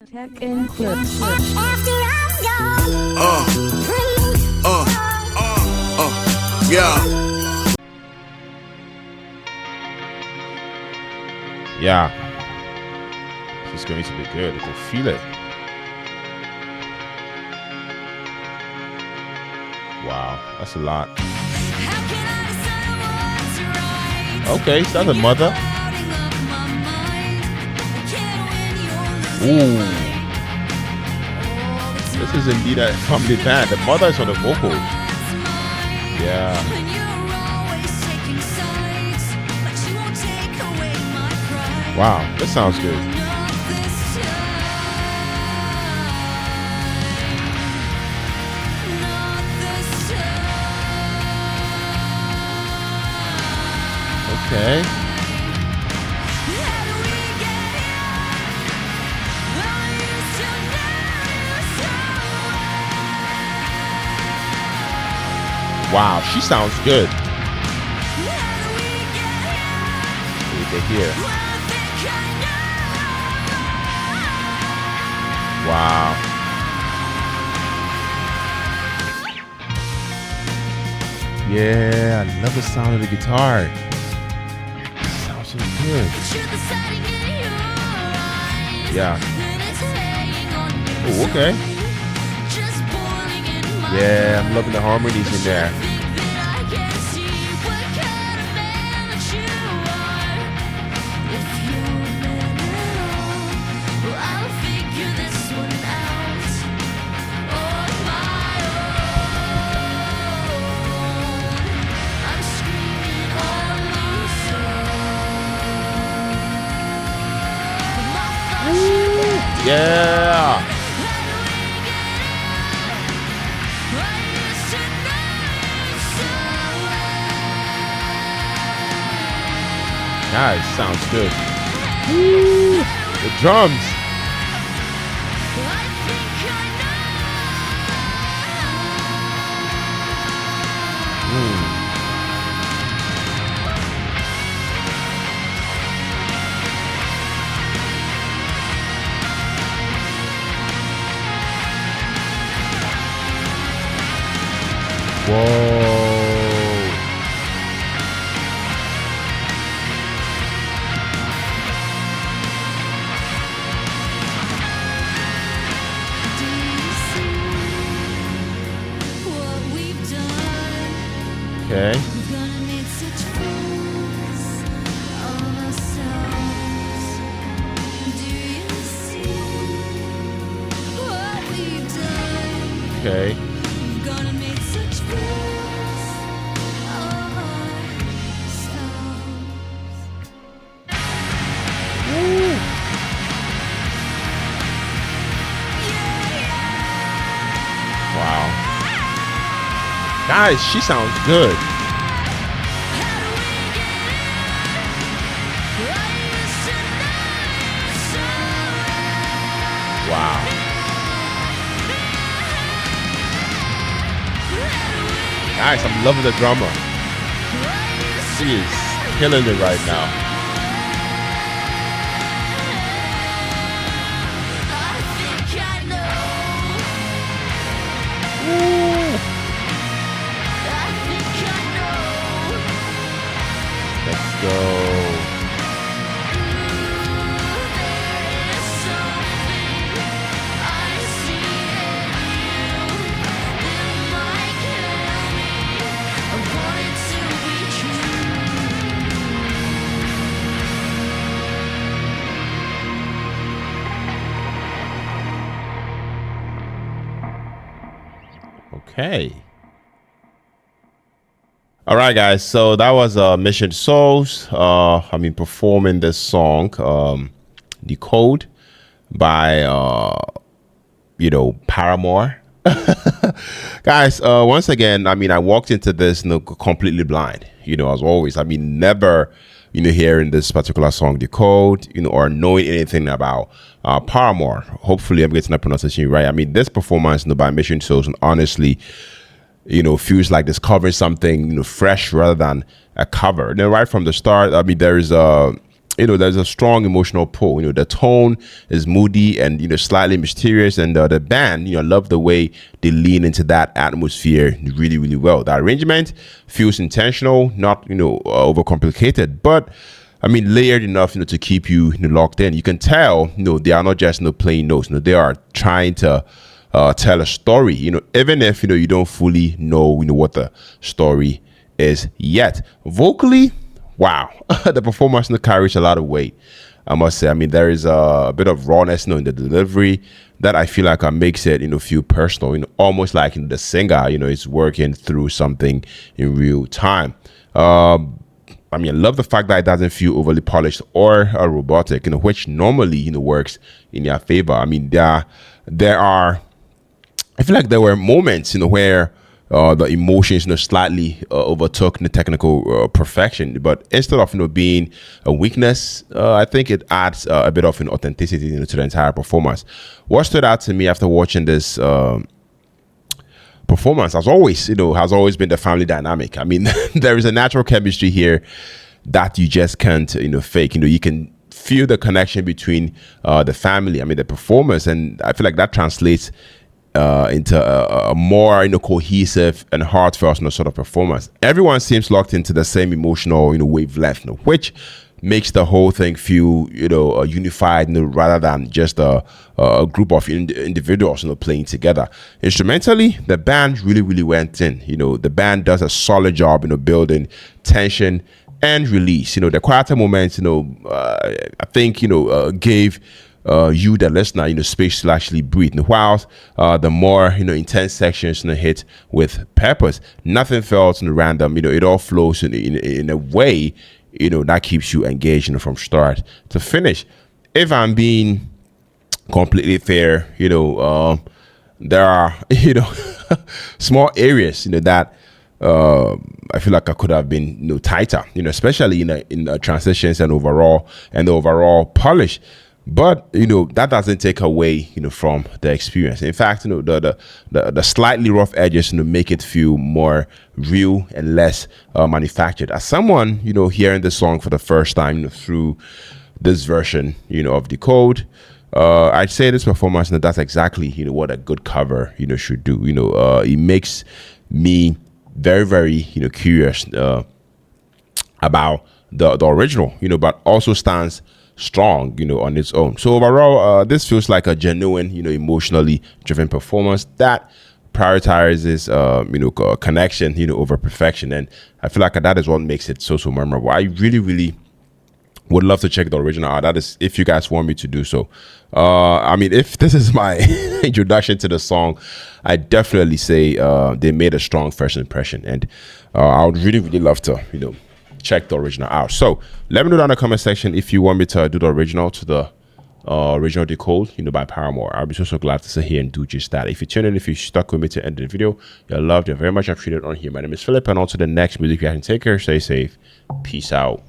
Tech and clips. Yeah. This is going to be good. I can feel it. Wow, that's a lot. Okay, so that's a mother. Ooh. This is indeed a family band. The mother is on the vocals. Yeah. Wow, this sounds good. Okay. Wow, she sounds good. We can hear. Wow. Yeah, I love the sound of the guitar. It sounds so good. Yeah. Oh, okay. Yeah, I'm loving the harmonies in there. Yeah. Nice, sounds good. Woo. The drums. Whoa. Okay. Okay. Wow. Guys, she sounds good. Wow. Guys, I'm loving the drummer. She is killing it right now. Let's go. Okay. All right, guys. So that was Mission Souls. Performing this song, Decode, by Paramore. Guys, once again, I walked into this completely blind. As always. Never hearing this particular song, Decode, or knowing anything about Paramore. Hopefully, I'm getting that pronunciation right. This performance by Mission Souls, and honestly, feels like discovering something fresh rather than a cover. Then right from the start, there is a there's a strong emotional pull. The tone is moody and, slightly mysterious. And the band, I love the way they lean into that atmosphere really, really well. The arrangement feels intentional, not, overcomplicated, but layered enough, to keep you, locked in. You can tell, they are not just, playing notes. They are trying to tell a story, even if, you don't fully know, what the story is yet. Vocally, wow, the performance carries a lot of weight, I must say. There is a bit of rawness, in the delivery that I feel like makes it, feel personal, almost like the singer, is working through something in real time. I love the fact that it doesn't feel overly polished or robotic, which normally, works in your favor. There are, I feel like there were moments, where the emotions, slightly overtook the technical perfection. But instead of, being a weakness, I think it adds a bit of authenticity, to the entire performance. What stood out to me after watching this performance, has always been the family dynamic. There is a natural chemistry here that you just can't, fake. You can feel the connection between the family, the performers, and I feel like that translates into a more cohesive and heartfelt sort of performance. Everyone seems locked into the same emotional wavelength, which makes the whole thing feel unified, rather than just a group of individuals playing together. Instrumentally, the band really went in. The band does a solid job building tension and release. The quieter moments, I think gave you, the listener, space to actually breathe. Whilst the more intense sections hit with purpose, nothing felt random. It all flows in a way that keeps you engaged from start to finish. If I'm being completely fair, there are small areas that I feel like I could have been tighter, especially in the transitions and the overall polish. But that doesn't take away from the experience. In fact, the slightly rough edges make it feel more real and less manufactured. As someone hearing the song for the first time through this version of Decode, I'd say this performance, that's exactly what a good cover should do. It makes me very, very curious about the original, but also stands strong on its own. So overall, this feels like a genuine emotionally driven performance that prioritizes connection over perfection, and I feel like that is what makes it so memorable. I really would love to check the original out. That is, if you guys want me to do so. If this is my introduction to the song, I definitely say they made a strong first impression, and I would really love to check the original out. So let me know down in the comment section if you want me to do the original to the original Decode by Paramore. I'll be so glad to sit here and do just that. If you tune in, if you stuck with me to end the video, you're loved, you're very much appreciated on here. My name is Philip, and on to the next music reaction. Take care, stay safe, peace out.